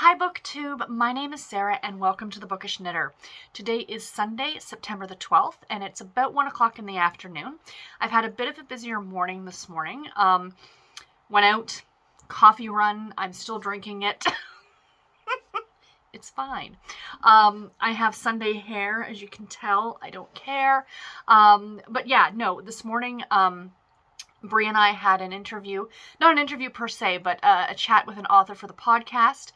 Hi BookTube, my name is Sarah and welcome to the Bookish Knitter. Today is Sunday, September the 12th, and it's about 1 o'clock in the afternoon. I've had a bit of a busier morning this morning. Went out, coffee run, I'm still drinking it. It's fine. I have Sunday hair, as you can tell. I don't care. But yeah, no, this morning, Bree and I had an interview, not an interview per se, but a chat with an author for the podcast.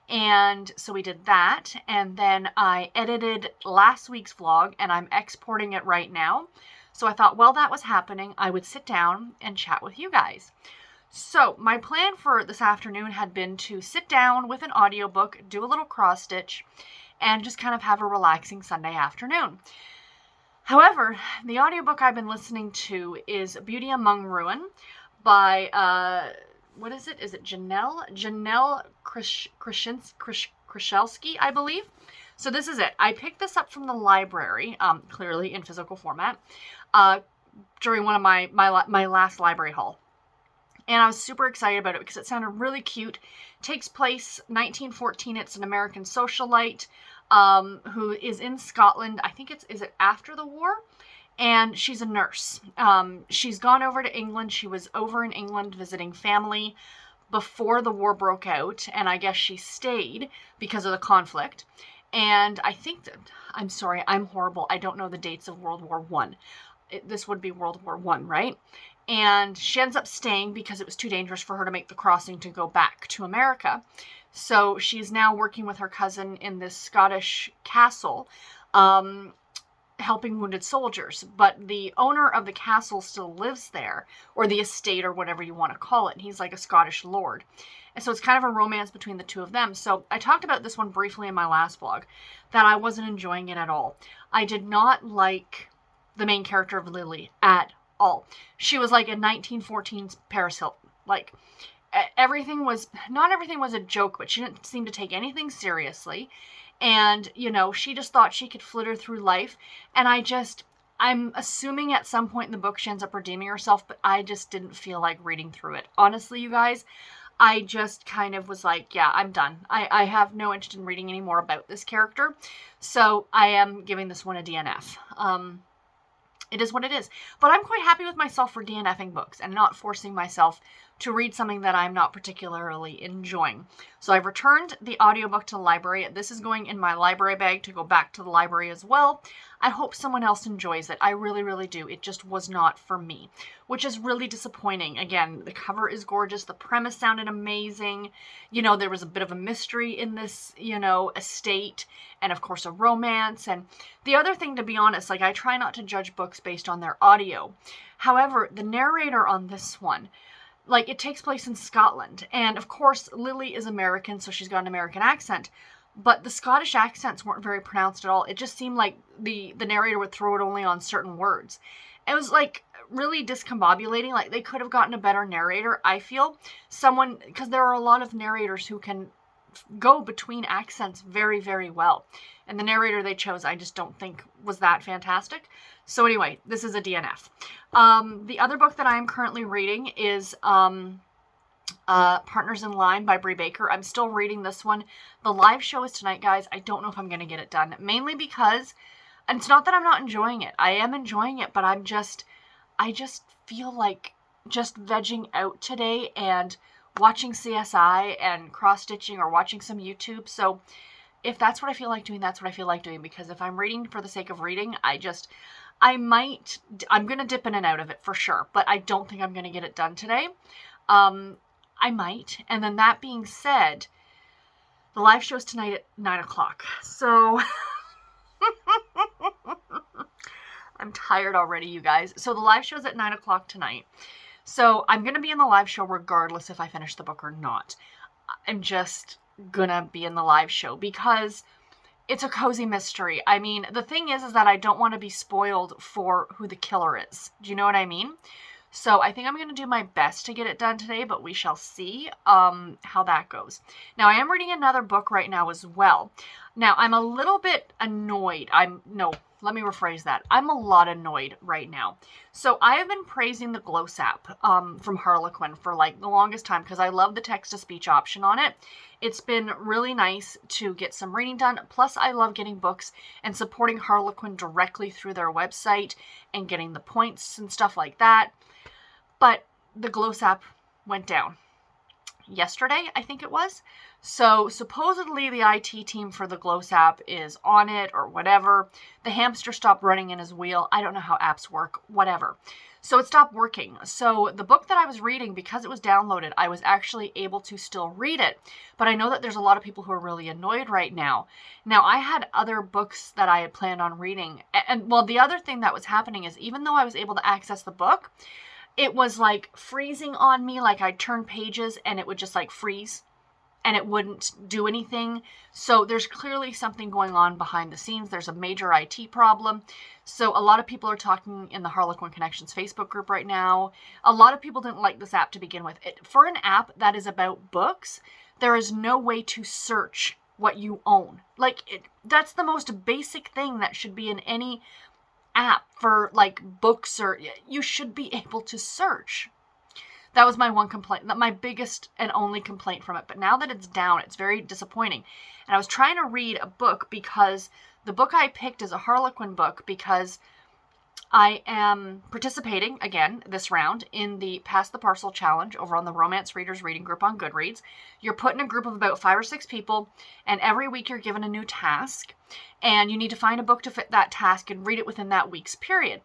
And so we did that. And then I edited last week's vlog and I'm exporting it right now. So I thought while that was happening, I would sit down and chat with you guys. So my plan for this afternoon had been to sit down with an audiobook, do a little cross stitch, and just kind of have a relaxing Sunday afternoon. However, the audiobook I've been listening to is Beauty Among Ruin by, what is it? Is it Janelle Krzyzewski, I believe. So this is it. I picked this up from the library, clearly in physical format, during one of my last library haul. And I was super excited about it because it sounded really cute. It takes place 1914. It's an American socialite who is in Scotland. I think is it after the war? And she's a nurse. She's gone over to England. She was over in England visiting family before the war broke out. And I guess she stayed because of the conflict. And I think that, I'm sorry, I'm horrible. I don't know the dates of World War I. This would be World War I, right? And she ends up staying because it was too dangerous for her to make the crossing to go back to America. So she's now working with her cousin in this Scottish castle, helping wounded soldiers. But the owner of the castle still lives there, or the estate, or whatever you want to call it. He's like a Scottish lord. And so it's kind of a romance between the two of them. So I talked about this one briefly in my last vlog, that I wasn't enjoying it at all. I did not like the main character of Lily at all. She was like a 1914's Paris Hilton. Like, not everything was a joke, but she didn't seem to take anything seriously. And, you know, she just thought she could flitter through life. And I'm assuming at some point in the book she ends up redeeming herself, but I just didn't feel like reading through it. Honestly, you guys, I just kind of was like, yeah, I'm done. I have no interest in reading any more about this character. So I am giving this one a DNF. It is what it is. But I'm quite happy with myself for DNFing books and not forcing myself to read something that I'm not particularly enjoying. So I've returned the audiobook to the library. This is going in my library bag to go back to the library as well. I hope someone else enjoys it. I really, really do. It just was not for me, which is really disappointing. Again, the cover is gorgeous. The premise sounded amazing. You know, there was a bit of a mystery in this, you know, estate, and of course a romance. And the other thing, to be honest, like, I try not to judge books based on their audio. However, the narrator on this one, like, it takes place in Scotland. And of course, Lily is American, so she's got an American accent. But the Scottish accents weren't very pronounced at all. It just seemed like the narrator would throw it only on certain words. It was, like, really discombobulating. Like, they could have gotten a better narrator, I feel. Because there are a lot of narrators who can go between accents very, very well. And the narrator they chose, I just don't think was that fantastic. So anyway, this is a DNF. The other book that I am currently reading is Partners in Line by Bree Baker. I'm still reading this one. The live show is tonight, guys. I don't know if I'm going to get it done. Mainly because, and it's not that I'm not enjoying it. I am enjoying it, but I just feel like just vegging out today and watching CSI and cross-stitching or watching some YouTube. So if that's what I feel like doing, that's what I feel like doing. Because if I'm reading for the sake of reading, I'm going to dip in and out of it for sure. But I don't think I'm going to get it done today. I might. And then that being said, the live show is tonight at 9 o'clock. So I'm tired already, you guys. So the live show is at 9 o'clock tonight. So I'm going to be in the live show regardless if I finish the book or not. I'm just going to be in the live show because it's a cozy mystery. I mean, the thing is that I don't want to be spoiled for who the killer is. Do you know what I mean? So I think I'm going to do my best to get it done today, but we shall see how that goes. Now, I am reading another book right now as well. Now, I'm a little bit annoyed. Let me rephrase that. I'm a lot annoyed right now. So I have been praising the Glow Sap from Harlequin for like the longest time because I love the text-to-speech option on it. It's been really nice to get some reading done. Plus, I love getting books and supporting Harlequin directly through their website and getting the points and stuff like that. But the Glow Sap went down yesterday, I think it was. So supposedly the IT team for the Glow Sap is on it or whatever. The hamster stopped running in his wheel. I don't know how apps work, whatever. So it stopped working. So the book that I was reading, because it was downloaded, I was actually able to still read it. But I know that there's a lot of people who are really annoyed right now. Now, I had other books that I had planned on reading. And well, the other thing that was happening is even though I was able to access the book, it was like freezing on me. Like I'd turn pages and it would just like freeze and it wouldn't do anything. So there's clearly something going on behind the scenes. There's a major IT problem. So a lot of people are talking in the Harlequin Connections Facebook group right now. A lot of people didn't like this app to begin with. For an app that is about books, there is no way to search what you own. That's the most basic thing that should be in any app for like books, or you should be able to search. That was my one complaint, my biggest and only complaint from it. But now that it's down, it's very disappointing. And I was trying to read a book because the book I picked is a Harlequin book because I am participating, again, this round in the Pass the Parcel Challenge over on the Romance Readers Reading Group on Goodreads. You're put in a group of about 5 or 6 people, and every week you're given a new task, and you need to find a book to fit that task and read it within that week's period.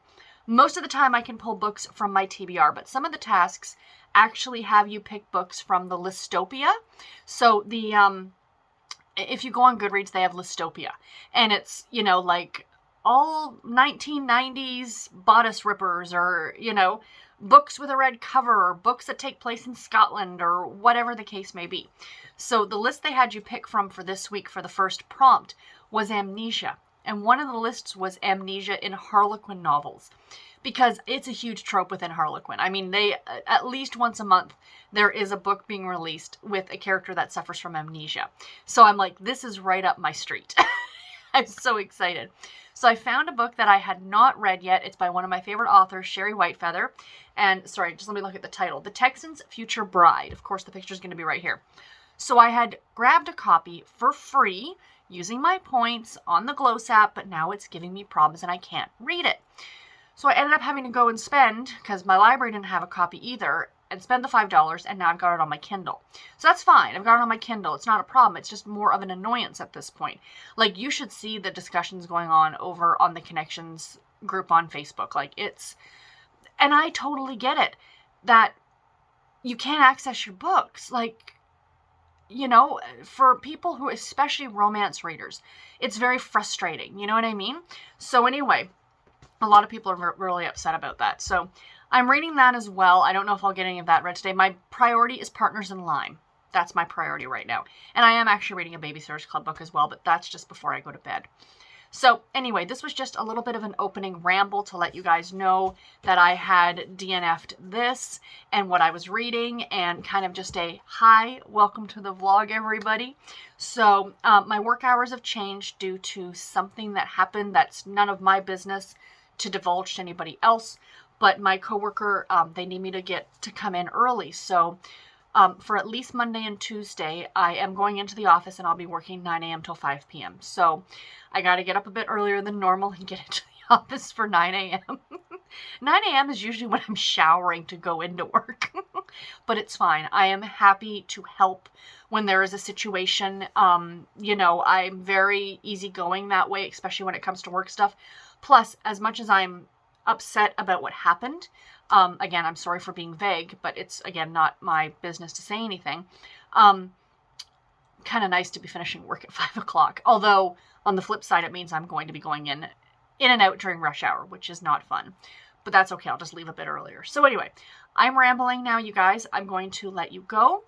Most of the time I can pull books from my TBR, but some of the tasks actually have you pick books from the Listopia. So if you go on Goodreads, they have Listopia, and it's, like all 1990s bodice rippers, or, books with a red cover, or books that take place in Scotland, or whatever the case may be. So the list they had you pick from for this week for the first prompt was amnesia. And one of the lists was amnesia in Harlequin novels, because it's a huge trope within Harlequin. I mean, they, at least once a month, there is a book being released with a character that suffers from amnesia. So I'm like, this is right up my street. I'm so excited. So I found a book that I had not read yet. It's by one of my favorite authors, Sheri Whitefeather. And sorry, just let me look at the title. The Texan's Future Bride. Of course, the picture is going to be right here. So I had grabbed a copy for free using my points on the Glow Sap, but now it's giving me problems and I can't read it. So I ended up having to go and spend, because my library didn't have a copy either, and spend the $5, and now I've got it on my Kindle. So that's fine. I've got it on my Kindle. It's not a problem. It's just more of an annoyance at this point. Like, you should see the discussions going on over on the Connections group on Facebook. And I totally get it, that you can't access your books. For people who, especially romance readers, it's very frustrating. You know what I mean? So anyway, a lot of people are really upset about that. So I'm reading that as well. I don't know if I'll get any of that read today. My priority is Partners in Lime. That's my priority right now. And I am actually reading a Babysitters Club book as well, but that's just before I go to bed. So anyway, this was just a little bit of an opening ramble to let you guys know that I had DNF'd this and what I was reading, and kind of just a hi, welcome to the vlog, everybody. So my work hours have changed due to something that happened that's none of my business to divulge to anybody else. But my coworker, they need me to come in early. So for at least Monday and Tuesday, I am going into the office and I'll be working 9 a.m. till 5 p.m. So I got to get up a bit earlier than normal and get into the office for 9 a.m. 9 a.m. is usually when I'm showering to go into work. But it's fine. I am happy to help when there is a situation. I'm very easygoing that way, especially when it comes to work stuff. Plus, as much as I'm upset about what happened, again, I'm sorry for being vague, but it's, again, not my business to say anything. Kind of nice to be finishing work at 5 o'clock. Although, on the flip side, it means I'm going to be going in and out during rush hour, which is not fun. But that's okay. I'll just leave a bit earlier. So anyway, I'm rambling now, you guys. I'm going to let you go.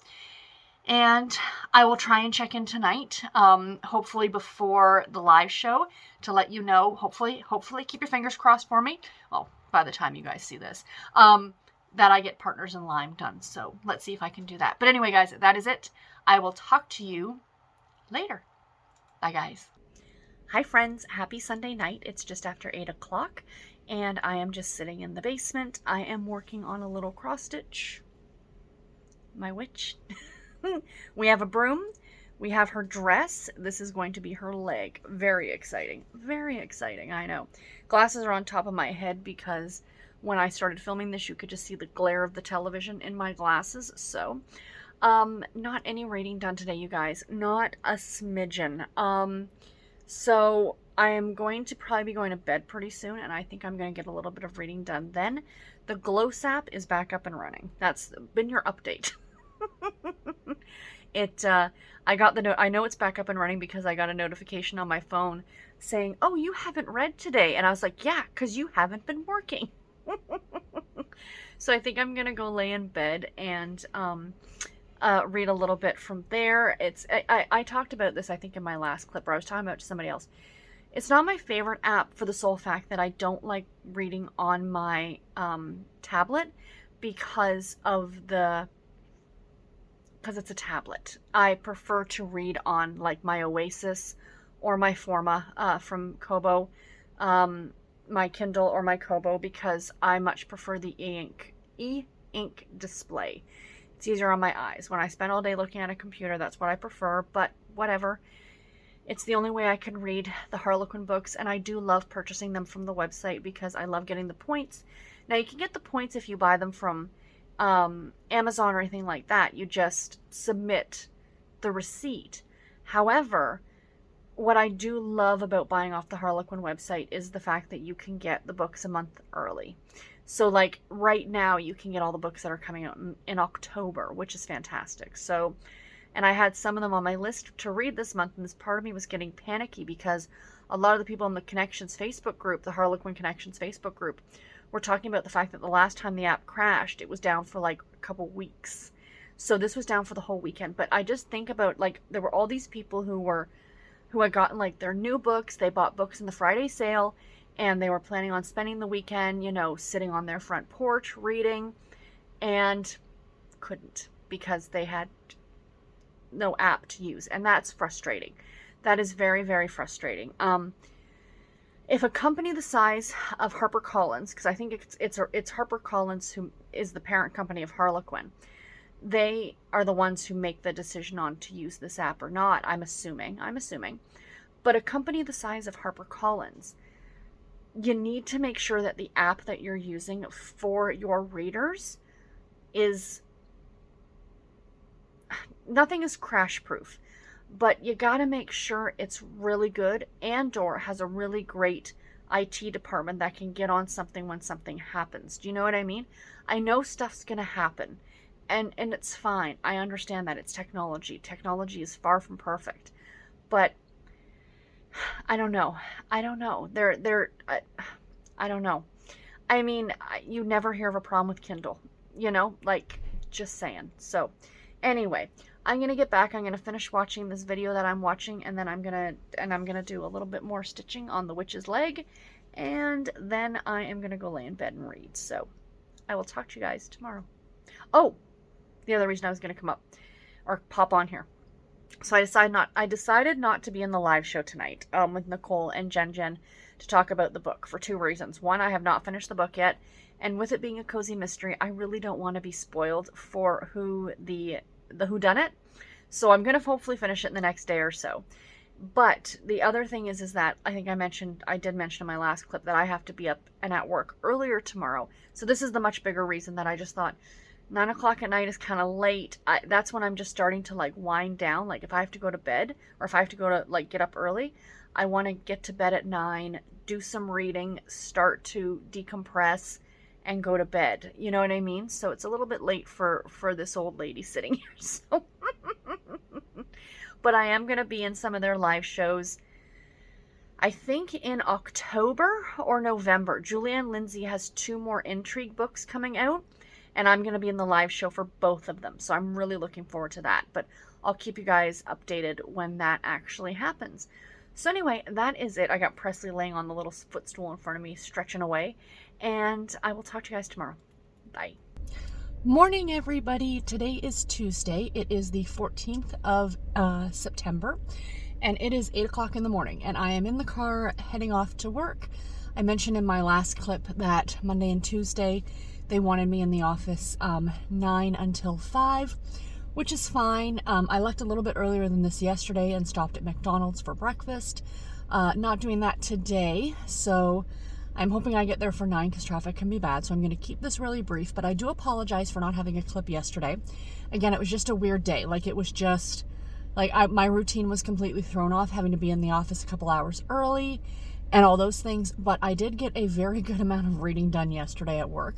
And I will try and check in tonight, hopefully before the live show, to let you know, hopefully keep your fingers crossed for me. Well, by the time you guys see this, that I get Partners in Lime done. So let's see if I can do that. But anyway, guys, that is it. I will talk to you later. Bye, guys. Hi friends, happy Sunday night. It's just after 8 o'clock and I am just sitting in the basement. I am working on a little cross stitch. My witch. We have a broom. We have her dress. This is going to be her leg. Very exciting. Very exciting, I know. Glasses are on top of my head because when I started filming this, you could just see the glare of the television in my glasses. So, not any reading done today, you guys. Not a smidgen. So I am going to probably be going to bed pretty soon, and I think I'm going to get a little bit of reading done then. The Glow Sap is back up and running. That's been your update. I got the note. I know it's back up and running because I got a notification on my phone saying, "Oh, you haven't read today," and I was like, "Yeah, because you haven't been working." So I think I'm gonna go lay in bed and read a little bit from there. I talked about this, I think, in my last clip, where I was talking about it to somebody else. It's not my favorite app for the sole fact that I don't like reading on my tablet because it's a tablet. I prefer to read on like my Oasis or my Forma from Kobo, my Kindle or my Kobo, because I much prefer the e-ink display. It's easier on my eyes. When I spend all day looking at a computer, that's what I prefer, but whatever. It's the only way I can read the Harlequin books, and I do love purchasing them from the website because I love getting the points. Now, you can get the points if you buy them from Amazon or anything like that. You just submit the receipt. However, what I do love about buying off the Harlequin website is the fact that you can get the books a month early. So like right now you can get all the books that are coming out in October, which is fantastic. So, and I had some of them on my list to read this month, and this part of me was getting panicky because a lot of the people in the Connections Facebook group, the Harlequin Connections Facebook group, were talking about the fact that the last time the app crashed, it was down for like a couple weeks. So this was down for the whole weekend. But I just think about, like, there were all these people who had gotten like their new books. They bought books in the Friday sale, and they were planning on spending the weekend, you know, sitting on their front porch reading, and couldn't because they had no app to use, and that's frustrating. That is very, very frustrating. If a company the size of HarperCollins, because I think it's HarperCollins who is the parent company of Harlequin, they are the ones who make the decision on to use this app or not, I'm assuming. But a company the size of HarperCollins, you need to make sure that the app that you're using for your readers is, nothing is crash proof, but you got to make sure it's really good and/or has a really great IT department that can get on something when something happens. Do you know what I mean? I know stuff's going to happen, and it's fine. I understand that it's technology. Technology is far from perfect, but I don't know. I don't know. I don't know. I mean, you never hear of a problem with Kindle, you know, like, just saying. So anyway, I'm going to get back. I'm going to finish watching this video that I'm watching, and then I'm going to do a little bit more stitching on the witch's leg, and then I am going to go lay in bed and read. So I will talk to you guys tomorrow. Oh, the other reason I was going to come up or pop on here. So I decided not to be in the live show tonight with Nicole and Jen to talk about the book for two reasons. One, I have not finished the book yet, and with it being a cozy mystery, I really don't want to be spoiled for who the whodunit. So I'm going to hopefully finish it in the next day or so. But the other thing is that I think I did mention in my last clip that I have to be up and at work earlier tomorrow. So this is the much bigger reason that I just thought 9 o'clock at night is kind of late. That's when I'm just starting to like wind down. Like if I have to go to bed or if I have to go to like get up early, I want to get to bed at 9, do some reading, start to decompress, and go to bed. You know what I mean? So it's a little bit late for this old lady sitting here. So, but I am going to be in some of their live shows. I think in October or November. Julianne Lindsay has 2 more intrigue books coming out, and I'm going to be in the live show for both of them. So I'm really looking forward to that. But I'll keep you guys updated when that actually happens. So anyway, that is it. I got Presley laying on the little footstool in front of me, stretching away. And I will talk to you guys tomorrow. Bye. Morning, everybody. Today is Tuesday. It is the 14th of September. and it is 8 o'clock in the morning, and I am in the car heading off to work. I mentioned in my last clip that Monday and Tuesday they wanted me in the office 9 until 5, which is fine. I left a little bit earlier than this yesterday and stopped at McDonald's for breakfast. Not doing that today, so I'm hoping I get there for 9 because traffic can be bad, so I'm going to keep this really brief, but I do apologize for not having a clip yesterday. Again, it was just a weird day. Like, it was just, like, my routine was completely thrown off, having to be in the office a couple hours early and all those things, but I did get a very good amount of reading done yesterday at work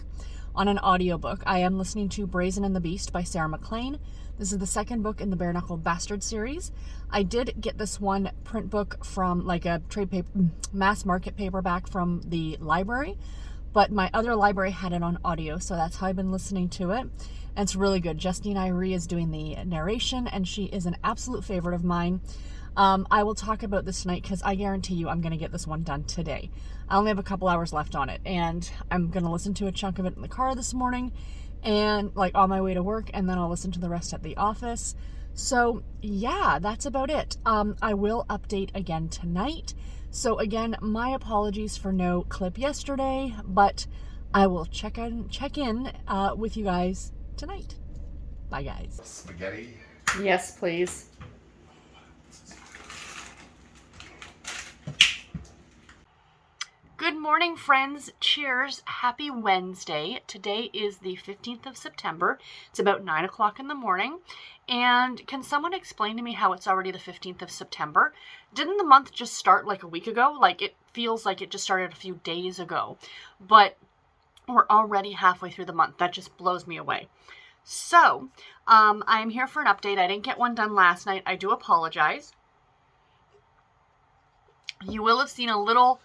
on an audiobook. I am listening to Brazen and the Beast by Sarah MacLean. This is the second book in the Bare Knuckle Bastard series. I did get this one print book from like a trade paper, mass market paperback from the library, but my other library had it on audio, so that's how I've been listening to it. And it's really good. Justine Irie is doing the narration, and she is an absolute favorite of mine. I will talk about this tonight because I guarantee you I'm going to get this one done today. I only have a couple hours left on it, and I'm going to listen to a chunk of it in the car this morning and like on my way to work, and then I'll listen to the rest at the office. So yeah, that's about it. I will update again tonight. So again, my apologies for no clip yesterday, but I will check in with you guys tonight. Bye, guys. Spaghetti? Yes, please. Good morning, friends. Cheers. Happy Wednesday. Today is the 15th of September. It's about 9 o'clock in the morning. And can someone explain to me how it's already the 15th of September? Didn't the month just start like a week ago? Like, it feels like it just started a few days ago. But we're already halfway through the month. That just blows me away. So, I am here for an update. I didn't get one done last night. I do apologize. You will have seen a little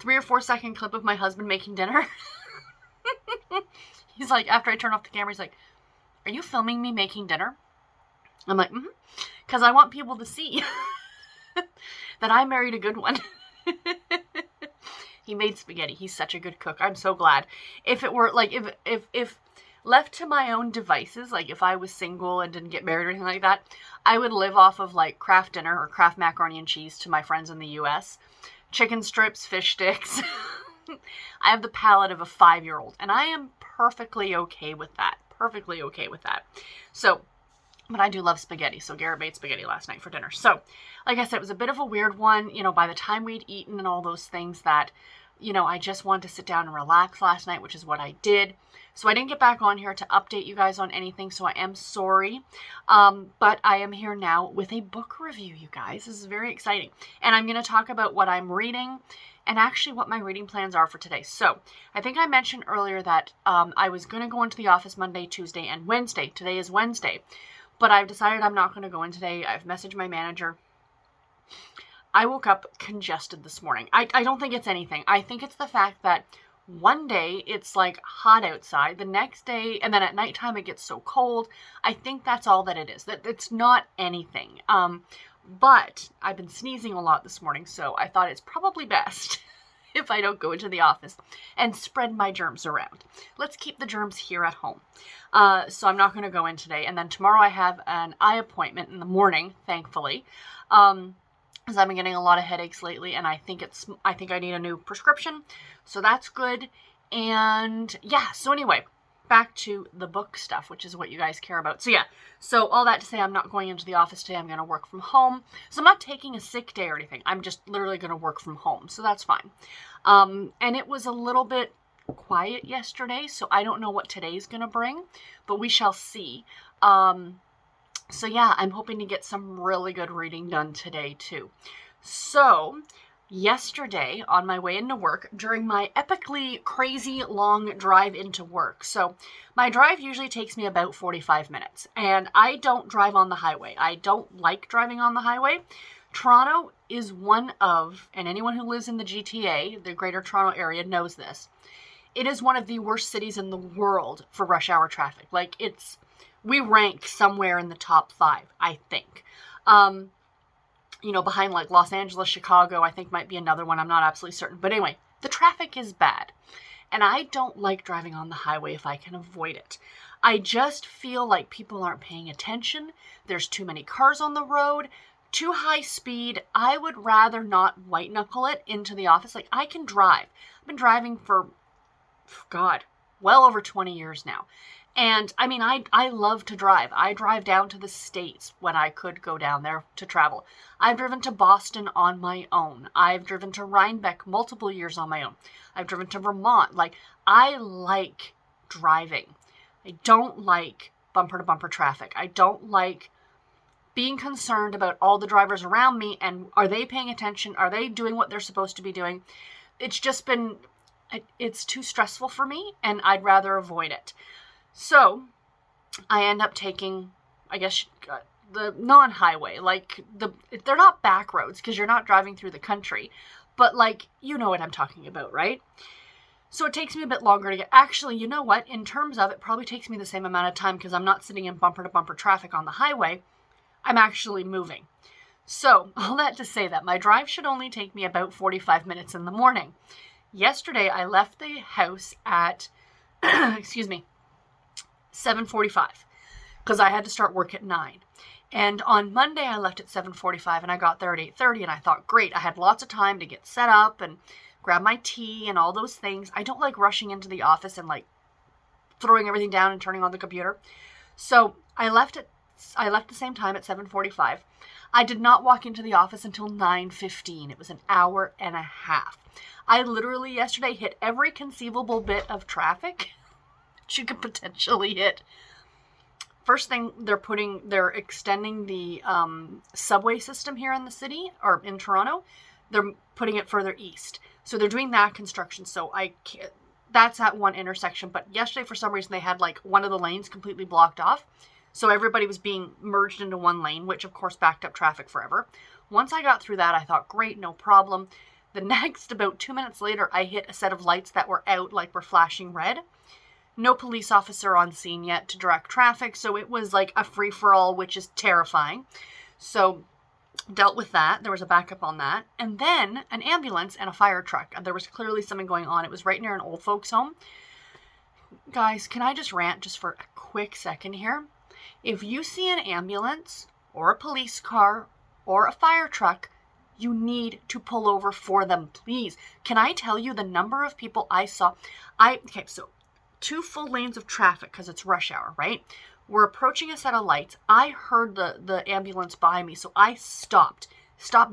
3 or 4 second clip of my husband making dinner. He's like, after I turn off the camera, he's like, "Are you filming me making dinner?" I'm like, "Mm-hmm." Because I want people to see that I married a good one. He made spaghetti. He's such a good cook. I'm so glad. If it were, like, if left to my own devices, like if I was single and didn't get married or anything like that, I would live off of, like, Kraft dinner or Kraft macaroni and cheese to my friends in the U.S., chicken strips, fish sticks. I have the palate of a 5-year-old, and I am perfectly okay with that. Perfectly okay with that. So, but I do love spaghetti, so Garrett made spaghetti last night for dinner. So, like I said, it was a bit of a weird one, you know, by the time we'd eaten and all those things that, you know, I just wanted to sit down and relax last night, which is what I did. So I didn't get back on here to update you guys on anything, so I am sorry. But I am here now with a book review, you guys. This is very exciting. And I'm going to talk about what I'm reading and actually what my reading plans are for today. So I think I mentioned earlier that I was going to go into the office Monday, Tuesday, and Wednesday. Today is Wednesday. But I've decided I'm not going to go in today. I've messaged my manager. I woke up congested this morning. I don't think it's anything. I think it's the fact that one day it's like hot outside, the next day, and then at nighttime it gets so cold. I think that's all that it is. That it's not anything. But I've been sneezing a lot this morning, so I thought it's probably best if I don't go into the office and spread my germs around. Let's keep the germs here at home. So I'm not going to go in today. And then tomorrow I have an eye appointment in the morning, thankfully. Because I've been getting a lot of headaches lately, and I think I need a new prescription. So that's good. And yeah, so anyway, back to the book stuff, which is what you guys care about. So yeah, so all that to say, I'm not going into the office today. I'm going to work from home. So I'm not taking a sick day or anything. I'm just literally going to work from home. So that's fine. And it was a little bit quiet yesterday, so I don't know what today's going to bring, but we shall see. So yeah, I'm hoping to get some really good reading done today too. So yesterday on my way into work, during my epically crazy long drive into work. So my drive usually takes me about 45 minutes, and I don't drive on the highway. I don't like driving on the highway. Toronto is one of, and anyone who lives in the GTA, the Greater Toronto Area, knows this. It is one of the worst cities in the world for rush hour traffic. Like, we rank somewhere in the top 5, I think. You know, behind like Los Angeles, Chicago, I think might be another one. I'm not absolutely certain. But anyway, the traffic is bad. And I don't like driving on the highway if I can avoid it. I just feel like people aren't paying attention. There's too many cars on the road. too high speed. I would rather not white knuckle it into the office. Like, I can drive. I've been driving for, God, well over 20 years now. And I mean, I love to drive. I drive down to the States when I could go down there to travel. I've driven to Boston on my own. I've driven to Rhinebeck multiple years on my own. I've driven to Vermont. Like, I like driving. I don't like bumper to bumper traffic. I don't like being concerned about all the drivers around me and are they paying attention? Are they doing what they're supposed to be doing? It's just been, it's too stressful for me and I'd rather avoid it. So I end up taking, I guess, the non-highway. Like, they're not back roads because you're not driving through the country. But, like, you know what I'm talking about, right? So it takes me a bit longer to get... Actually, you know what? In terms of, it probably takes me the same amount of time because I'm not sitting in bumper-to-bumper traffic on the highway. I'm actually moving. So, all that to say that my drive should only take me about 45 minutes in the morning. Yesterday, I left the house at... excuse me. 7:45 because I had to start work at 9. And on Monday I left at 7:45 and I got there at 8:30 and I thought, great, I had lots of time to get set up and grab my tea and all those things. I don't like rushing into the office and like throwing everything down and turning on the computer. So I left the same time at 7:45. I did not walk into the office until 9:15. It was an hour and a half. I literally yesterday hit every conceivable bit of traffic you could potentially hit. First thing, they're extending the subway system here in the city, or in Toronto. They're putting it further east. So they're doing that construction. So that's at one intersection. But yesterday, for some reason, they had like one of the lanes completely blocked off. So everybody was being merged into one lane, which of course backed up traffic forever. Once I got through that, I thought, great, no problem. The next, about 2 minutes later, I hit a set of lights that were out, like were flashing red. No police officer on scene yet to direct traffic, so it was like a free-for-all, which is terrifying. So, dealt with that. There was a backup on that. And then, an ambulance and a fire truck. There was clearly something going on. It was right near an old folks' home. Guys, can I just rant just for a quick second here? If you see an ambulance, or a police car, or a fire truck, you need to pull over for them, please. Can I tell you the number of people I saw? Okay, so 2 full lanes of traffic because it's rush hour, right? We're approaching a set of lights. I heard the ambulance by me, so I stopped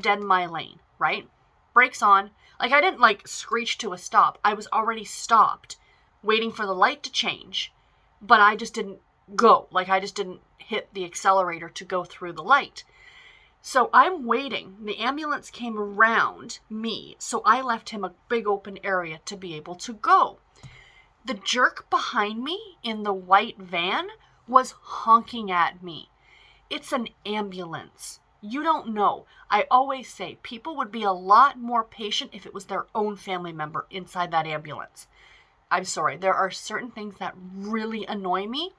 dead in my lane, right? Brakes on. Like, I didn't like screech to a stop. I was already stopped, waiting for the light to change, but I just didn't go. Like, I just didn't hit the accelerator to go through the light. So I'm waiting. The ambulance came around me, so I left him a big open area to be able to go. The jerk behind me in the white van was honking at me. It's an ambulance. You don't know. I always say people would be a lot more patient if it was their own family member inside that ambulance. I'm sorry. There are certain things that really annoy me.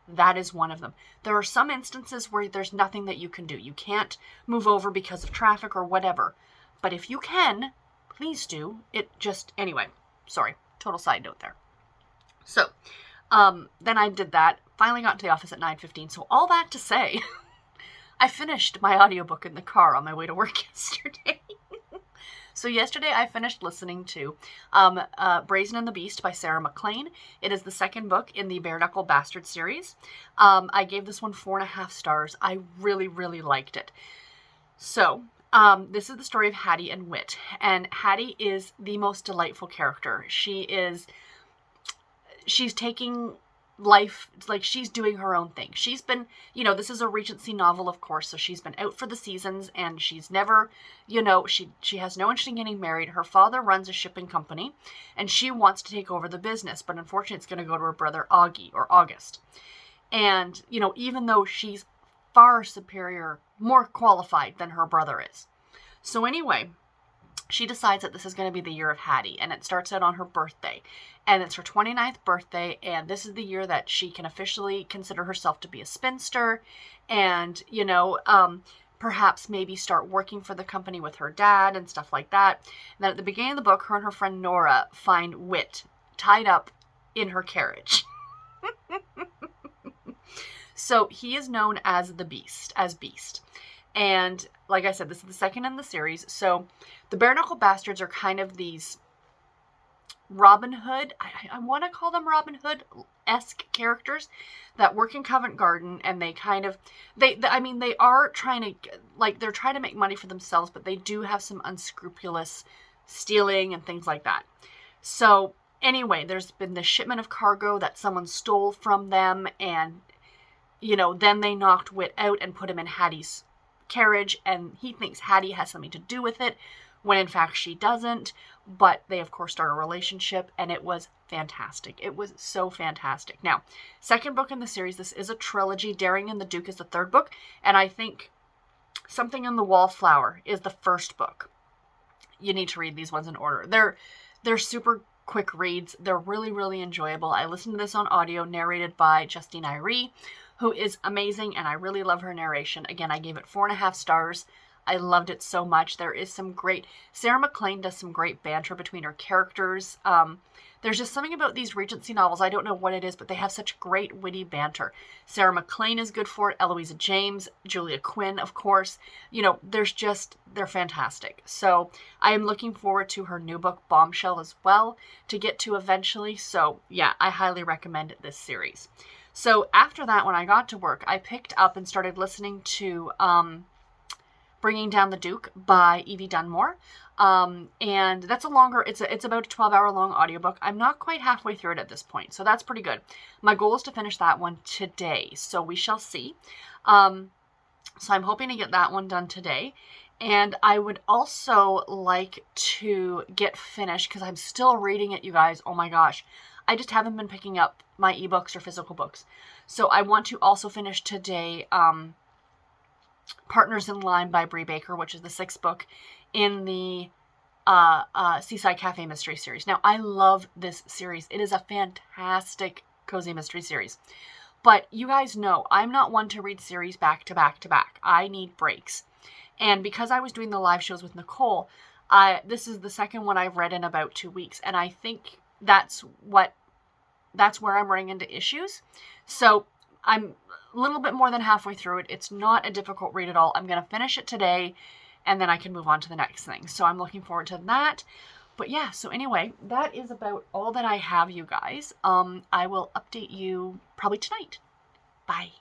That is one of them. There are some instances where there's nothing that you can do. You can't move over because of traffic or whatever. But if you can, please do. Anyway, sorry. Total side note there. So, then I did that. Finally got to the office at 9:15. So all that to say, I finished my audiobook in the car on my way to work yesterday. So yesterday I finished listening to Brazen and the Beast by Sarah MacLean. It is the second book in the Bare Knuckle Bastard series. I gave this one 4.5 stars. I really, really liked it. So, this is the story of Hattie and Wit. And Hattie is the most delightful character. She's taking life, like she's doing her own thing. She's been, this is a Regency novel, of course, so she's been out for the seasons and she's never, she has no interest in getting married. Her father runs a shipping company and she wants to take over the business, but unfortunately it's going to go to her brother Augie or August. And, even though she's far superior, more qualified than her brother is. So anyway, she decides that this is going to be the year of Hattie, and it starts out on her birthday. And it's her 29th birthday, and this is the year that she can officially consider herself to be a spinster and, perhaps maybe start working for the company with her dad and stuff like that. And then at the beginning of the book, her and her friend Nora find Wit tied up in her carriage. So he is known as the Beast, Beast. And like I said, this is the second in the series. So the Bare Knuckle Bastards are kind of these Robin Hood, I want to call them Robin Hood-esque characters that work in Covent Garden, and they kind of, they are trying to, like, they're trying to make money for themselves, but they do have some unscrupulous stealing and things like that. So anyway, there's been this shipment of cargo that someone stole from them, and, you know, then they knocked Whit out and put him in Hattie's carriage, and he thinks Hattie has something to do with it, when in fact she doesn't. But they, of course, start a relationship, and it was fantastic. It was so fantastic. Now, second book in the series, this is a trilogy. Daring and the Duke is the third book, and I think Something in the Wallflower is the first book. You need to read these ones in order. They're super quick reads. They're really, really enjoyable. I listened to this on audio, narrated by Justine Irie, who is amazing, and I really love her narration. Again, I gave it 4.5 stars. I loved it so much. There is some great, Sarah MacLean does some great banter between her characters. There's just something about these Regency novels, I don't know what it is, but they have such great witty banter. Sarah MacLean is good for it, Eloisa James, Julia Quinn, of course. You know, they're fantastic. So I am looking forward to her new book, Bombshell, as well, to get to eventually. So yeah, I highly recommend this series. So after that, when I got to work, I picked up and started listening to Bringing Down the Duke by Evie Dunmore. And that's a longer, it's about a 12-hour long audiobook. I'm not quite halfway through it at this point, so that's pretty good. My goal is to finish that one today, so we shall see. So I'm hoping to get that one done today. And I would also like to get finished, because I'm still reading it, you guys. Oh my gosh. I just haven't been picking up my ebooks or physical books. So I want to also finish today Partners in Lime by Bree Baker, which is the 6th book in the Seaside Cafe Mystery series. Now, I love this series. It is a fantastic cozy mystery series. But you guys know, I'm not one to read series back to back to back. I need breaks. And because I was doing the live shows with Nicole, this is the second one I've read in about 2 weeks. And I think that's where I'm running into issues. So I'm a little bit more than halfway through it. It's not a difficult read at all. I'm going to finish it today, and then I can move on to the next thing. So I'm looking forward to that. But yeah, so anyway, that is about all that I have, you guys. I will update you probably tonight. Bye.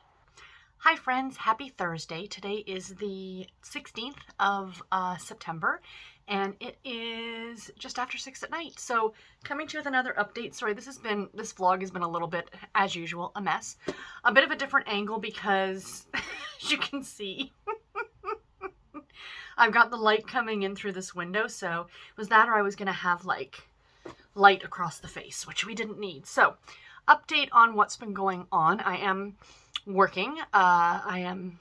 Hi friends, happy Thursday. Today is the 16th of September, and it is just after 6 at night. So coming to you with another update. Sorry, this vlog has been a little bit, as usual, a mess. A bit of a different angle because, as you can see, I've got the light coming in through this window. So it was that, or I was going to have like light across the face, which we didn't need. So update on what's been going on. I am working. I am,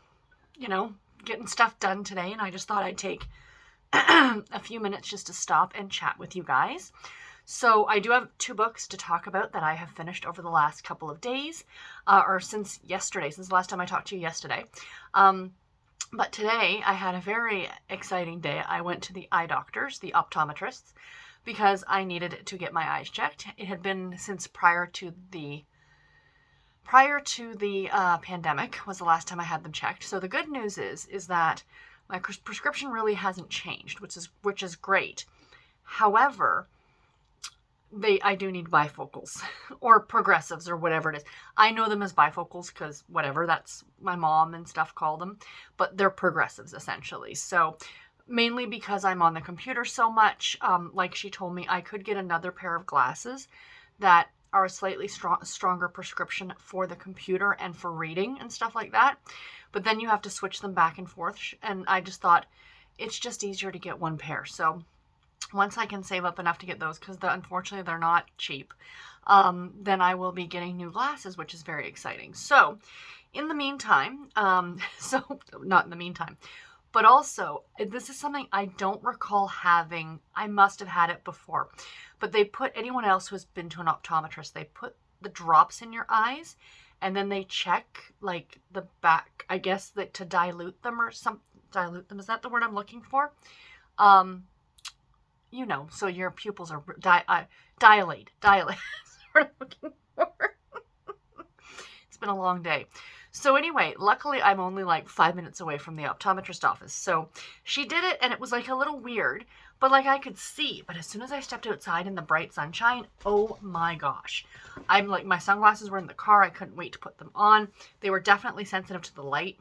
getting stuff done today, and I just thought I'd take a few minutes just to stop and chat with you guys. So I do have 2 books to talk about that I have finished over the last couple of days, or since yesterday, since the last time I talked to you yesterday. But today I had a very exciting day. I went to the eye doctors, the optometrists, because I needed to get my eyes checked. It had been since prior to the pandemic was the last time I had them checked. So the good news is that my prescription really hasn't changed, which is great. However, I do need bifocals or progressives or whatever it is. I know them as bifocals because whatever, that's my mom and stuff call them, but they're progressives essentially. So mainly because I'm on the computer so much, like she told me, I could get another pair of glasses that are a slightly stronger prescription for the computer and for reading and stuff like that. But then you have to switch them back and forth. And I just thought it's just easier to get one pair. So once I can save up enough to get those, because unfortunately they're not cheap, then I will be getting new glasses, which is very exciting. So in the meantime, not in the meantime, but also this is something I don't recall having. I must have had it before, but they put, anyone else who has been to an optometrist, they put the drops in your eyes, and then they check like the back, I guess, that to dilute them or dilute them. Is that the word I'm looking for? So your pupils are dilate. That's what I'm looking for. It's been a long day. So anyway, luckily I'm only like 5 minutes away from the optometrist office. So she did it and it was like a little weird, but like I could see. But as soon as I stepped outside in the bright sunshine, oh my gosh. I'm like, my sunglasses were in the car. I couldn't wait to put them on. They were definitely sensitive to the light.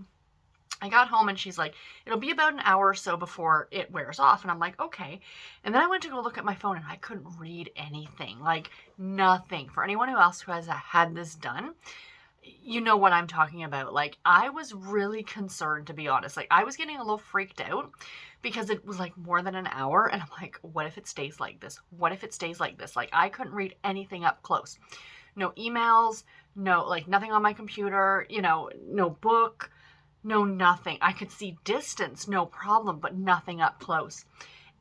I got home and she's like, it'll be about an hour or so before it wears off. And I'm like, okay. And then I went to go look at my phone and I couldn't read anything, like nothing. For anyone else who has had this done, you know what I'm talking about. Like, I was really concerned, to be honest. Like, I was getting a little freaked out because it was like more than an hour. And I'm like, what if it stays like this? What if it stays like this? Like, I couldn't read anything up close. No emails, no, like nothing on my computer, you know, no book. No, nothing. I could see distance, no problem, but nothing up close.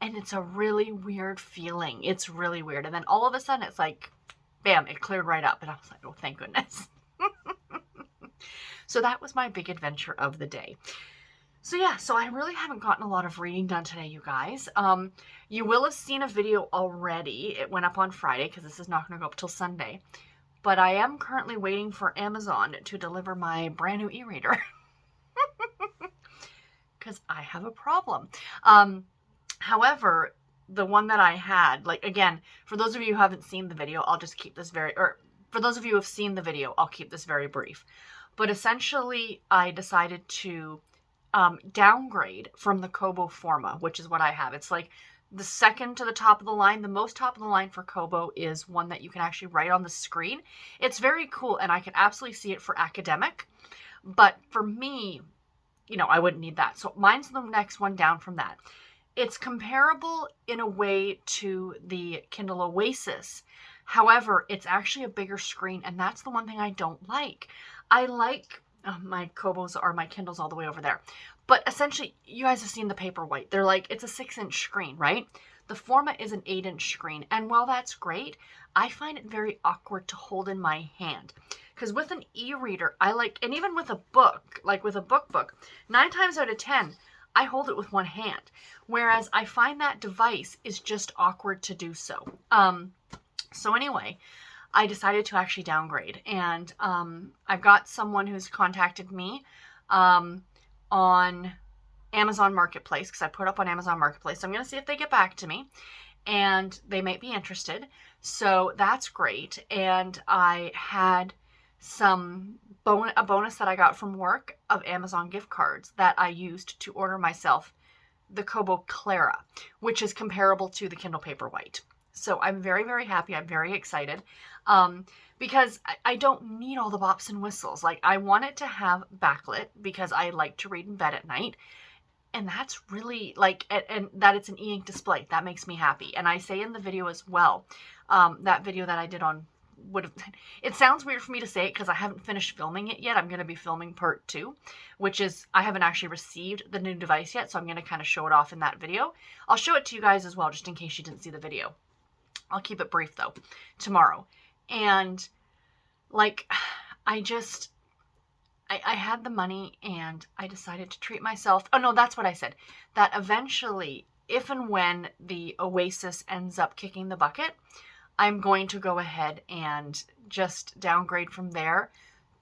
And it's a really weird feeling. It's really weird. And then all of a sudden, it's like, bam, it cleared right up. And I was like, oh, thank goodness. So that was my big adventure of the day. So yeah, so I really haven't gotten a lot of reading done today, you guys. You will have seen a video already. It went up on Friday because this is not going to go up till Sunday. But I am currently waiting for Amazon to deliver my brand new e-reader. Because I have a problem. However, the one that I had, like, again, for those of you who haven't seen the video, I'll just keep this for those of you who have seen the video, I'll keep this very brief. But essentially, I decided to downgrade from the Kobo Forma, which is what I have. It's like the second to the top of the line. The most top of the line for Kobo is one that you can actually write on the screen. It's very cool, and I can absolutely see it for academic. But for me, you know, I wouldn't need that. So mine's the next one down from that. It's comparable in a way to the Kindle Oasis. However, it's actually a bigger screen, and that's the one thing I don't like. I like, my Kobos are my Kindles all the way over there. But essentially, you guys have seen the Paperwhite. They're like, it's a 6-inch screen, right? The Forma is an 8-inch screen. And while that's great, I find it very awkward to hold in my hand. Because with an e-reader, I like, and even with a book, like with a book, 9 times out of 10, I hold it with one hand. Whereas I find that device is just awkward to do so. So anyway, I decided to actually downgrade. And I've got someone who's contacted me on Amazon Marketplace, because I put up on Amazon Marketplace. So I'm going to see if they get back to me. And they might be interested. So that's great. And I had a bonus that I got from work of Amazon gift cards that I used to order myself the Kobo Clara, which is comparable to the Kindle Paperwhite. So I'm very, very happy. I'm very excited because I don't need all the bops and whistles. Like, I want it to have backlit because I like to read in bed at night. And that's really like, and that it's an e-ink display. That makes me happy. And I say in the video as well, that video that I did on it sounds weird for me to say it because I haven't finished filming it yet. I'm going to be filming part 2, which is I haven't actually received the new device yet. So I'm going to kind of show it off in that video. I'll show it to you guys as well, just in case you didn't see the video. I'll keep it brief though, tomorrow. And like, I had the money and I decided to treat myself. Oh no, that's what I said. That eventually, if and when the Oasis ends up kicking the bucket, I'm going to go ahead and just downgrade from there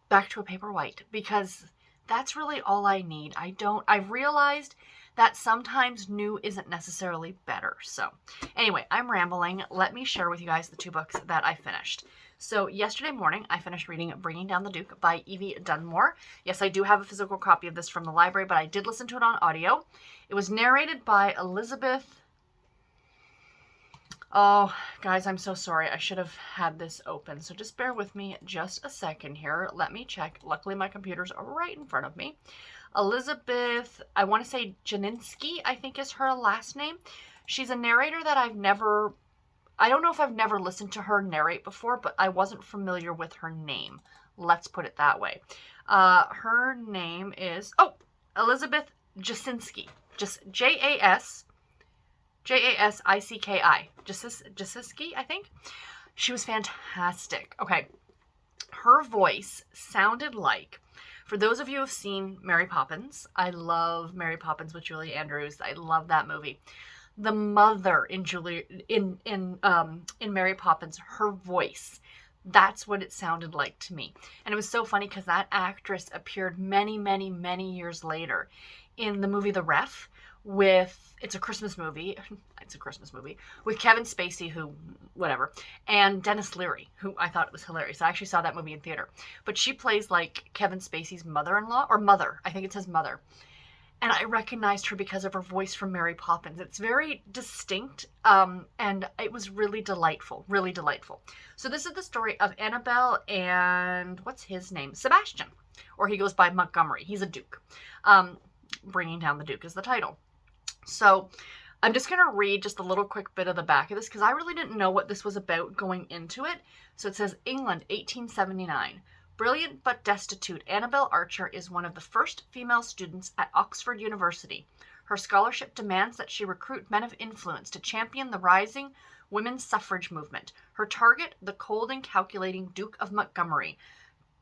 back to a Paperwhite because that's really all I need. I've realized that sometimes new isn't necessarily better. So anyway, I'm rambling. Let me share with you guys the 2 books that I finished. So yesterday morning, I finished reading Bringing Down the Duke by Evie Dunmore. Yes, I do have a physical copy of this from the library, but I did listen to it on audio. It was narrated by Elizabeth. Oh, guys, I'm so sorry. I should have had this open. So just bear with me just a second here. Let me check. Luckily, my computer's right in front of me. Elizabeth, I want to say Janinski, I think is her last name. She's a narrator that I don't know if I've never listened to her narrate before, but I wasn't familiar with her name. Let's put it that way. Her name is, Elizabeth Jasinski. Just Jasicki. Jasinski, I think. She was fantastic. Okay. Her voice sounded like, for those of you who have seen Mary Poppins, I love Mary Poppins with Julie Andrews. I love that movie. The mother in Mary Poppins, her voice, That's what it sounded like to me. And it was so funny because that actress appeared many, many, many years later in the movie The Ref it's a Christmas movie. It's a Christmas movie with Kevin Spacey, who, whatever, and Dennis Leary, who I thought was hilarious. I actually saw that movie in theater. But she plays like Kevin Spacey's mother-in-law, or mother. I think it says mother. And I recognized her because of her voice from Mary Poppins. It's very distinct, and it was really delightful, really delightful. So this is the story of Annabelle and, what's his name? Sebastian, or he goes by Montgomery. He's a duke. Bringing Down the Duke is the title. So I'm just going to read just a little quick bit of the back of this because I really didn't know what this was about going into it. So it says, England, 1879. Brilliant but destitute, Annabelle Archer is one of the first female students at Oxford University. Her scholarship demands that she recruit men of influence to champion the rising women's suffrage movement. Her target, the cold and calculating Duke of Montgomery,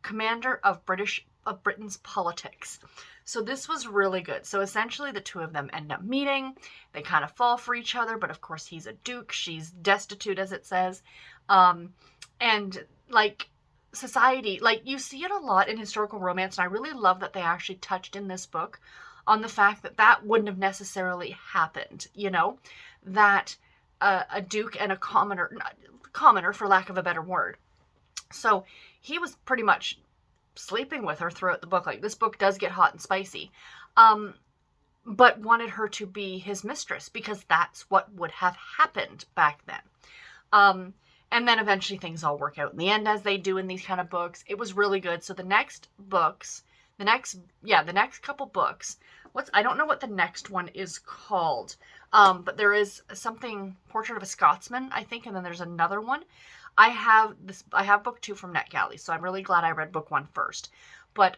commander of Britain's politics. So this was really good. So essentially the two of them end up meeting. They kind of fall for each other, but of course he's a duke. She's destitute, as it says. And like society, like you see it a lot in historical romance, and I really love that they actually touched in this book on the fact that that wouldn't have necessarily happened, you know, that a duke and a commoner for lack of a better word. So he was pretty much sleeping with her throughout the book. Like, this book does get hot and spicy, but wanted her to be his mistress because that's what would have happened back then. And then eventually things all work out in the end, as they do in these kind of books. It was really good. So the next couple books, I don't know what the next one is called, but there is something, Portrait of a Scotsman, I think, and then there's another one. I have book 2 from NetGalley, so I'm really glad I read book 1 first. But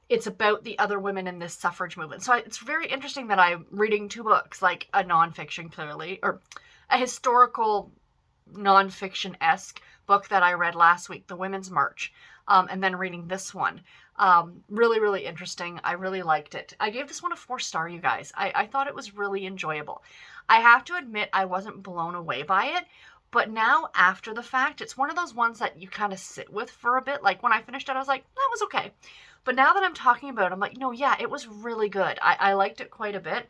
it's about the other women in this suffrage movement. So it's very interesting that I'm reading 2 books, like a nonfiction, clearly, or a historical nonfiction-esque book that I read last week, The Women's March, and then reading this one. Really, really interesting. I really liked it. I gave this one a 4-star, you guys. I thought it was really enjoyable. I have to admit I wasn't blown away by it, but now after the fact, it's one of those ones that you kind of sit with for a bit. Like when I finished it, I was like, that was okay. But now that I'm talking about it, I'm like, no, yeah, it was really good. I liked it quite a bit.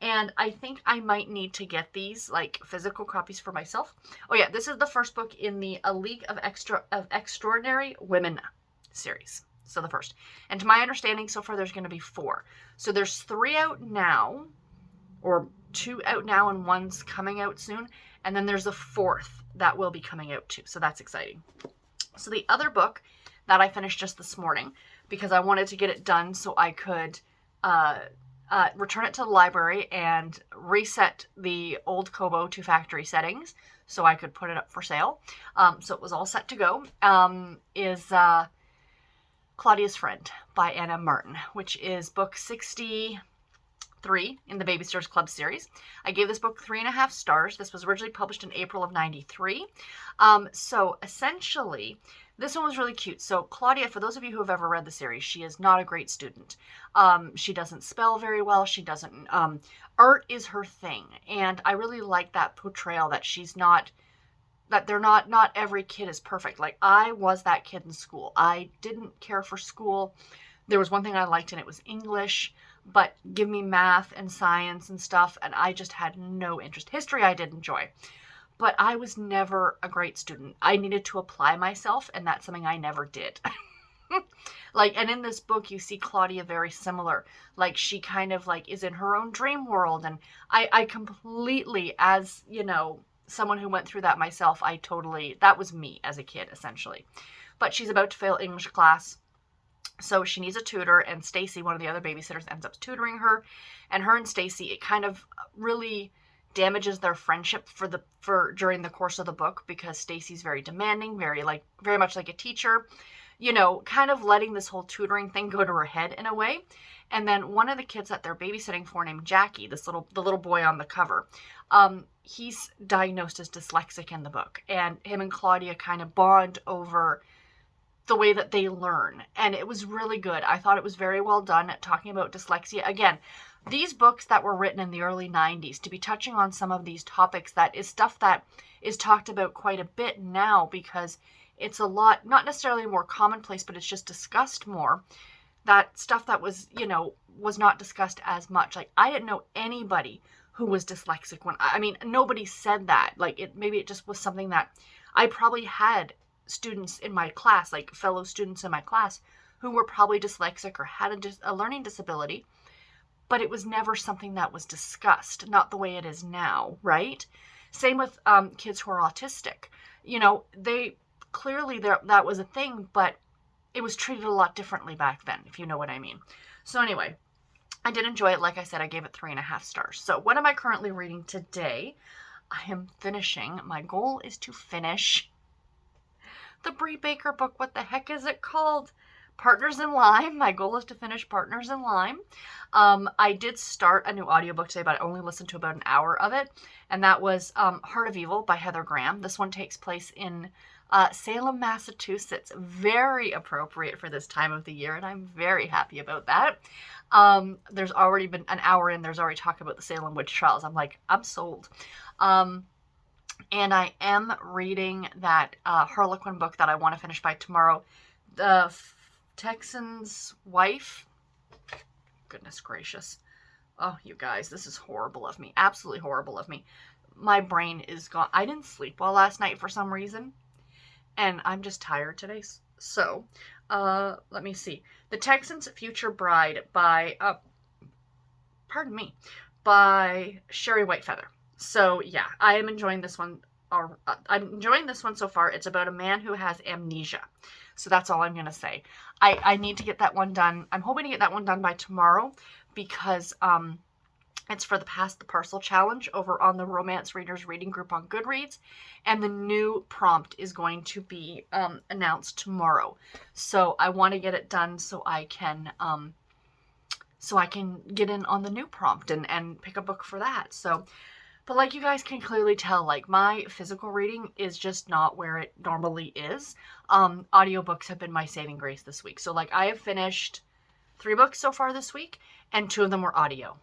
And I think I might need to get these, like, physical copies for myself. Oh yeah, this is the first book in the A League of Extraordinary Women series. So the first. And to my understanding, so far there's going to be 4. So there's 3 out now, or 2 out now, and 1's coming out soon. And then there's a 4th that will be coming out too. So that's exciting. So the other book that I finished just this morning, because I wanted to get it done so I could return it to the library and reset the old Kobo to factory settings so I could put it up for sale. So it was all set to go, is Claudia's Friend by Anna Martin, which is book 63 in the Babysitters Club series. I gave this book 3.5 stars. This was originally published in April of 93. So essentially, this one was really cute. So Claudia, for those of you who have ever read the series, she is not a great student. She doesn't spell very well. She doesn't, art is her thing. And I really like that portrayal that she's not, that they're not every kid is perfect. Like, I was that kid in school. I didn't care for school. There was one thing I liked, and it was English, but give me math and science and stuff, and I just had no interest. History I did enjoy, but I was never a great student. I needed to apply myself, and that's something I never did. Like, and in this book, you see Claudia very similar. Like, she kind of, like, is in her own dream world, and I completely, as, you know, someone who went through that myself, that was me as a kid, essentially. But she's about to fail English class, so she needs a tutor, and Stacy, one of the other babysitters, ends up tutoring her. And her and Stacy, it kind of really damages their friendship during the course of the book, because Stacy's very demanding, very much like a teacher, you know, kind of letting this whole tutoring thing go to her head in a way. And then one of the kids that they're babysitting for, named Jackie, the little boy on the cover, he's diagnosed as dyslexic in the book, and him and Claudia kind of bond over the way that they learn. And it was really good. I thought it was very well done at talking about dyslexia. Again, these books that were written in the early 90s, to be touching on some of these topics, that is stuff that is talked about quite a bit now, because it's a lot, not necessarily more commonplace, but it's just discussed more. That stuff that was, was not discussed as much. Like, I didn't know anybody who was dyslexic nobody said that. Like, maybe it just was something that I probably had students in my class, like fellow students in my class, who were probably dyslexic or had a learning disability, but it was never something that was discussed, not the way it is now, right? Same with kids who are autistic. They clearly that was a thing, but it was treated a lot differently back then, if you know what I mean. So anyway, I did enjoy it. Like I said, I gave it 3.5 stars. So what am I currently reading today? I am finishing. My goal is to finish the Bree Baker book. What the heck is it called? Partners in Lime. My goal is to finish Partners in Lime. I did start a new audiobook today, but I only listened to about an hour of it. And that was Heart of Evil by Heather Graham. This one takes place in Salem, Massachusetts. Very appropriate for this time of the year, and I'm very happy about that. There's already been an hour in, there's already talk about the Salem witch trials. I'm like, I'm sold. And I am reading that Harlequin book that I want to finish by tomorrow. The Texan's Wife. Goodness gracious. Oh, you guys, this is horrible of me. Absolutely horrible of me. My brain is gone. I didn't sleep well last night for some reason, and I'm just tired today. So, let me see. The Texan's Future Bride by, by Sheri Whitefeather. So, yeah, I am enjoying this one. I'm enjoying this one so far. It's about a man who has amnesia. So that's all I'm going to say. I need to get that one done. I'm hoping to get that one done by tomorrow, because it's for the Pass the Parcel challenge over on the Romance Readers Reading Group on Goodreads. And the new prompt is going to be announced tomorrow. So I want to get it done so I can get in on the new prompt and pick a book for that. So, but like you guys can clearly tell, like, my physical reading is just not where it normally is. Audiobooks have been my saving grace this week. So, like, I have finished 3 books so far this week, and 2 of them were audio.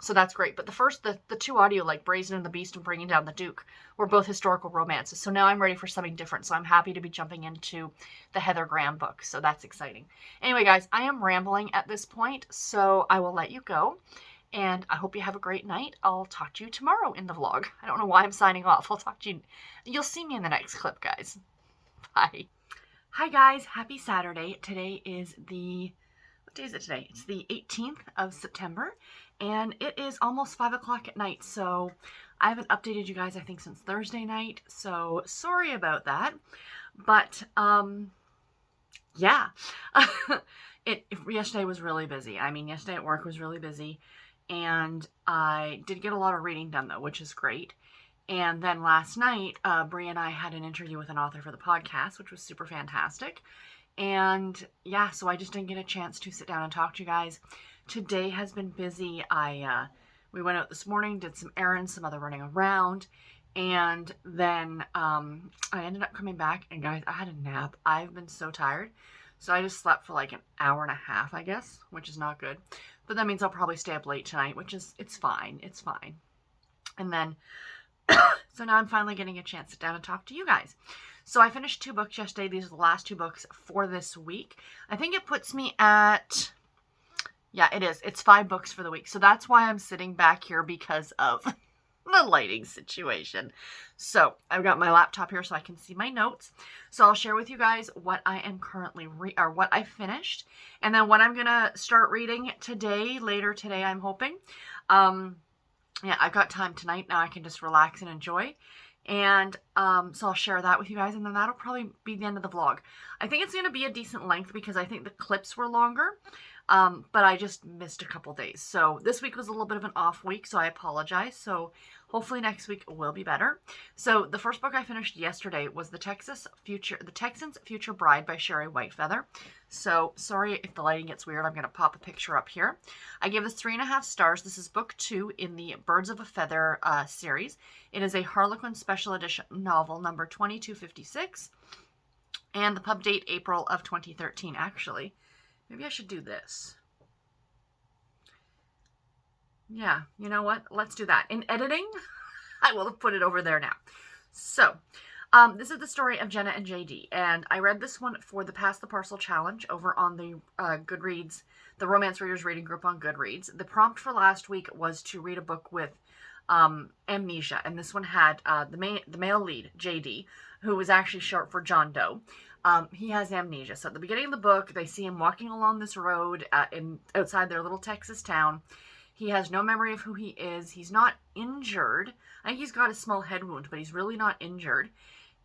So that's great. But the 2 audio, like Brazen and the Beast and Bringing Down the Duke, were both historical romances. So now I'm ready for something different. So I'm happy to be jumping into the Heather Graham book. So that's exciting. Anyway, guys, I am rambling at this point, so I will let you go. And I hope you have a great night. I'll talk to you tomorrow in the vlog. I don't know why I'm signing off. I'll talk to you. You'll see me in the next clip, guys. Bye. Hi, guys. Happy Saturday. Today is what day is it today? It's the 18th of September, and it is almost 5 o'clock at night. So I haven't updated you guys, I think, since Thursday night. So sorry about that. But, yeah. Yesterday was really busy. I mean, yesterday at work was really busy. And I did get a lot of reading done, though, which is great. And then last night, Bree and I had an interview with an author for the podcast, which was super fantastic. And yeah, so I just didn't get a chance to sit down and talk to you guys. Today has been busy. We went out this morning, did some errands, some other running around. And then I ended up coming back, and guys, I had a nap. I've been so tired. So I just slept for like an hour and a half, I guess, which is not good. But that means I'll probably stay up late tonight, it's fine. It's fine. And then, so now I'm finally getting a chance to sit down and talk to you guys. So I finished 2 books yesterday. These are the last 2 books for this week. I think it puts me at, yeah, it is. It's 5 books for the week. So that's why I'm sitting back here, because of the lighting situation. So I've got my laptop here so I can see my notes. So I'll share with you guys what I am currently what I finished, and then what I'm gonna start reading today, later today, I'm hoping. Yeah, I've got time tonight now. I can just relax and enjoy. And so I'll share that with you guys, and then that'll probably be the end of the vlog. I think it's gonna be a decent length because I think the clips were longer. But I just missed a couple days. So this week was a little bit of an off week, so I apologize. So hopefully next week will be better. So the first book I finished yesterday was The Texan's Future Bride by Sheri Whitefeather. So sorry if the lighting gets weird. I'm going to pop a picture up here. I gave this 3.5 stars. This is book 2 in the Birds of a Feather series. It is a Harlequin special edition novel, number 2256. And the pub date, April of 2013. Actually, maybe I should do this. Yeah, you know what? Let's do that. In editing, I will have put it over there now. So, this is the story of Jenna and JD, and I read this one for the Pass the Parcel Challenge over on the Goodreads, the Romance Readers Reading Group on Goodreads. The prompt for last week was to read a book with amnesia, and this one had the male lead, JD, who was actually short for John Doe. He has amnesia. So at the beginning of the book, they see him walking along this road outside their little Texas town. He has no memory of who he is. He's not injured. I think he's got a small head wound, but he's really not injured.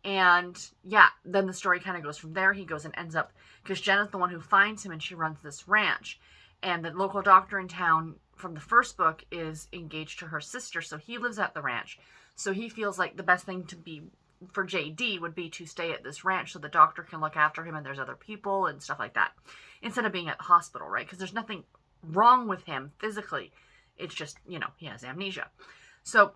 And yeah, then the story kind of goes from there. He goes and ends up, because Jenna's the one who finds him and she runs this ranch. And the local doctor in town from the first book is engaged to her sister, so he lives at the ranch. So he feels like the best thing to be for JD would be to stay at this ranch so the doctor can look after him and there's other people and stuff like that, instead of being at the hospital, right? Because there's nothing wrong with him physically. It's just, you know, he has amnesia. So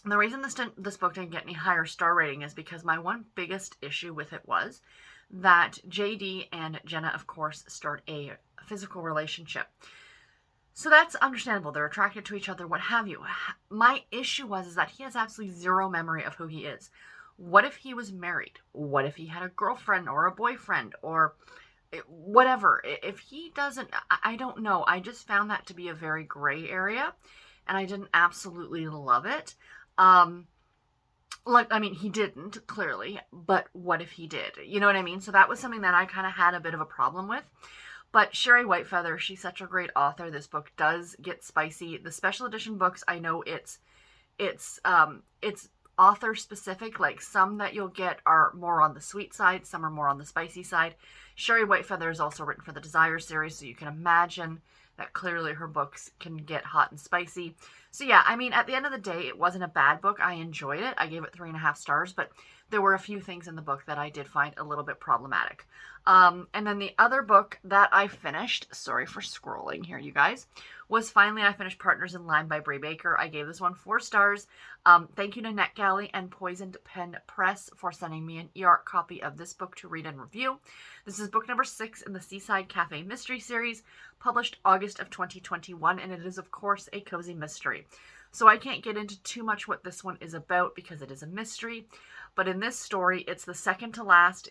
the reason this book didn't get any higher star rating is because my one biggest issue with it was that JD and Jenna, of course, start a physical relationship. So that's understandable. They're attracted to each other, what have you. My issue is that he has absolutely zero memory of who he is. What if he was married? What if he had a girlfriend or a boyfriend or whatever? If he doesn't, I don't know. I just found that to be a very gray area, and I didn't absolutely love it. He didn't, clearly, but what if he did? You know what I mean? So that was something that I kind of had a bit of a problem with. But Sheri Whitefeather, she's such a great author. This book does get spicy. The special edition books, I know it's author specific. Like some that you'll get are more on the sweet side, some are more on the spicy side. Sheri Whitefeather is also written for the Desire series, so you can imagine that clearly her books can get hot and spicy. So yeah, I mean, at the end of the day, it wasn't a bad book. I enjoyed it. I gave it 3.5 stars, but there were a few things in the book that I did find a little bit problematic. And then the other book that I finished, sorry for scrolling here, you guys, was finally I finished Partners in Lime by Bree Baker. I gave this one 4 stars. Thank you to NetGalley and Poisoned Pen Press for sending me an e-art copy of this book to read and review. This is book number 6 in the Seaside Cafe Mystery Series, published August of 2021, and it is, of course, a cozy mystery. So I can't get into too much what this one is about because it is a mystery, but in this story, it's the second to last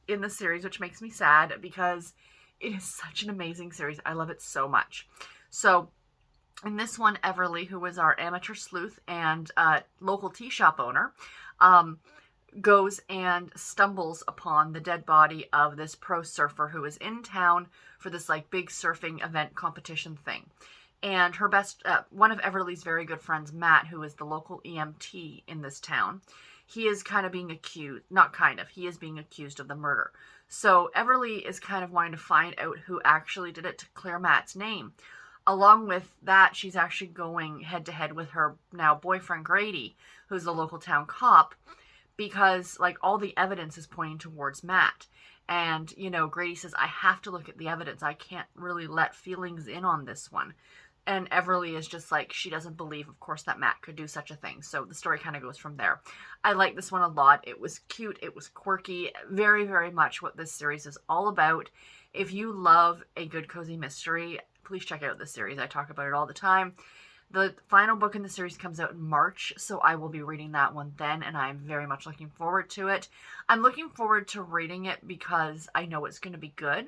in the series, which makes me sad because it is such an amazing series. I love it so much. So in this one, Everly, who was our amateur sleuth and local tea shop owner, goes and stumbles upon the dead body of this pro surfer who is in town for this like big surfing event competition thing. And her one of Everly's very good friends, Matt, who is the local EMT in this town, he is kind of being accused, he is being accused of the murder. So Everly is kind of wanting to find out who actually did it to clear Matt's name. Along with that, she's actually going head to head with her now boyfriend, Grady, who's the local town cop, because like all the evidence is pointing towards Matt. And, you know, Grady says, I have to look at the evidence. I can't really let feelings in on this one. And Everly is just like, she doesn't believe, of course, that Matt could do such a thing. So the story kind of goes from there. I like this one a lot. It was cute. It was quirky. Very, very much what this series is all about. If you love a good cozy mystery, please check out this series. I talk about it all the time. The final book in the series comes out in March, so I will be reading that one then, and I'm very much looking forward to it. I'm looking forward to reading it because I know it's going to be good,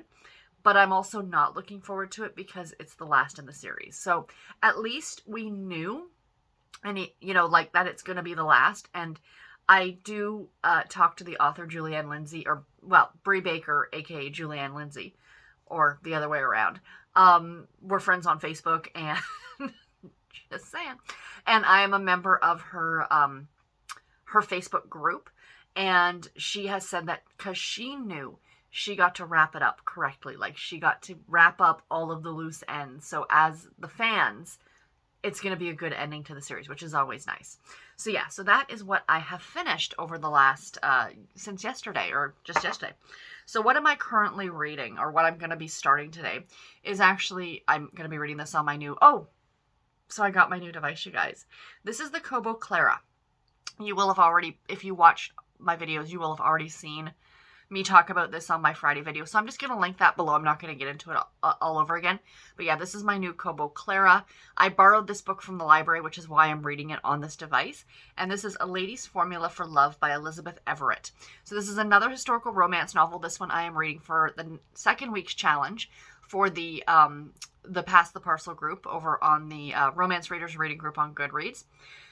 but I'm also not looking forward to it because it's the last in the series. So at least we knew, and that it's going to be the last. And I do talk to the author Julianne Lindsay, Bree Baker, aka Julianne Lindsay, or the other way around. We're friends on Facebook, and just saying. And I am a member of her Facebook group, and she has said that because she knew she got to wrap it up correctly. Like, she got to wrap up all of the loose ends. So as the fans, it's going to be a good ending to the series, which is always nice. So yeah, so that is what I have finished over the last, since yesterday, or just yesterday. So what am I currently reading, or what I'm going to be starting today, is actually, I'm going to be reading this on my new, so I got my new device, you guys. This is the Kobo Clara. You will have already, if you watched my videos, you will have already seen me talk about this on my Friday video. So I'm just going to link that below. I'm not going to get into it all over again. But yeah, this is my new Kobo Clara. I borrowed this book from the library, which is why I'm reading it on this device. And this is A Lady's Formula for Love by Elizabeth Everett. So this is another historical romance novel. This one I am reading for the second week's challenge for the Pass the Parcel group over on the Romance Readers Reading Group on Goodreads.